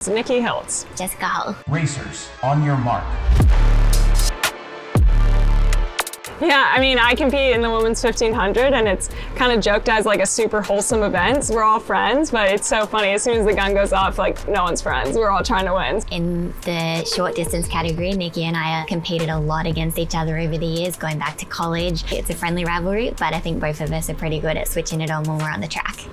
Nikki Hiltz. Jessica Hull. Racers, on your mark. Yeah, I mean, I compete in the women's 1500 and it's kind of joked as like a super wholesome event. We're all friends, but it's so funny. As soon as the gun goes off, like no one's friends. We're all trying to win. In the short distance category, Nikki and I competed a lot against each other over the years, going back to college. It's a friendly rivalry, but I think both of us are pretty good at switching it on when we're on the track.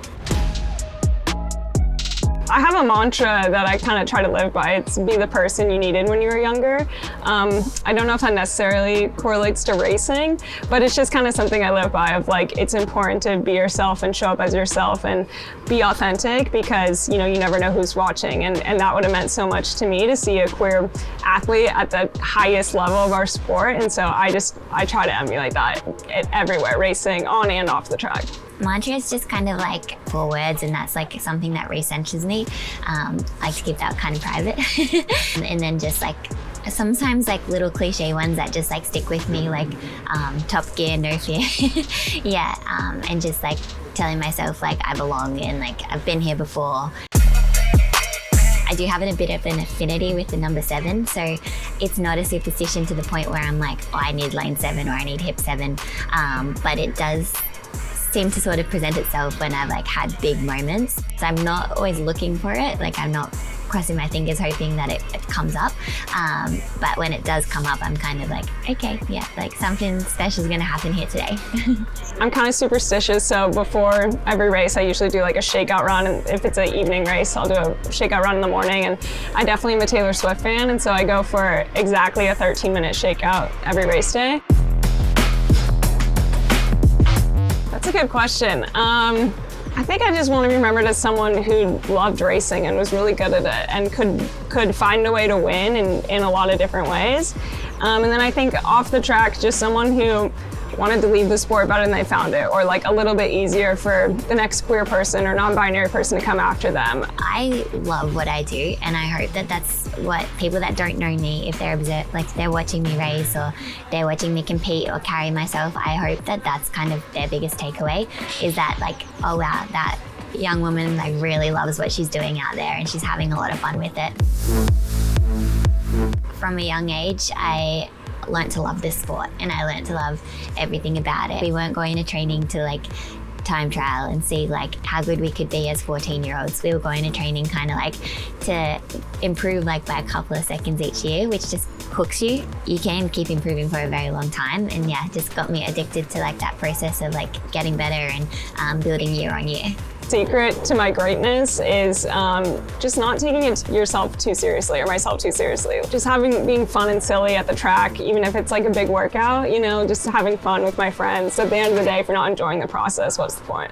I have a mantra that I kind of try to live by. It's be the person you needed when you were younger. I don't know if that necessarily correlates to racing, but it's just kind of something I live by of like, it's important to be yourself and show up as yourself and be authentic because, you know, you never know who's watching. And that would have meant so much to me to see a queer athlete at the highest level of our sport. And so I try to emulate that everywhere, racing, on and off the track. Mantra is just kind of like 4 words, and that's like something that re-centers me. I like to keep that kind of private. And then just like sometimes like little cliche ones that just like stick with me, like Top Gear, no fear. Yeah, and just like telling myself like I belong and like I've been here before. I do have a bit of an affinity with the number 7, so it's not a superstition to the point where I'm like, oh, I need lane 7 or I need hip 7, but it does seem to sort of present itself when I've like had big moments. So I'm not always looking for it, like I'm not crossing my fingers hoping that it comes up, but when it does come up, I'm kind of like, okay, yeah, like something special is gonna happen here today. I'm kind of superstitious, so before every race I usually do like a shakeout run, and if it's an evening race I'll do a shakeout run in the morning, and I definitely am a Taylor Swift fan, and so I go for exactly a 13-minute shakeout every race day. That's a good question. I think I just want to be remembered as someone who loved racing and was really good at it and could find a way to win in a lot of different ways. And then I think off the track, just someone who wanted to leave the sport better than they found it, or like a little bit easier for the next queer person or non-binary person to come after them. I love what I do, and I hope that that's what people that don't know me, if they're watching me race or they're watching me compete or carry myself, I hope that that's kind of their biggest takeaway, is that like, oh wow, that young woman like really loves what she's doing out there and she's having a lot of fun with it. From a young age, I learned to love this sport and I learned to love everything about it. We weren't going to training to like time trial and see like how good we could be as 14-year-olds. We were going to training kind of like to improve like by a couple of seconds each year, which just hooks you. You can keep improving for a very long time, and yeah, just got me addicted to like that process of like getting better and building year on year. Secret to my greatness is just not taking yourself too seriously, or myself too seriously. Just being fun and silly at the track, even if it's like a big workout, you know, just having fun with my friends. At the end of the day, if you're not enjoying the process, what's the point?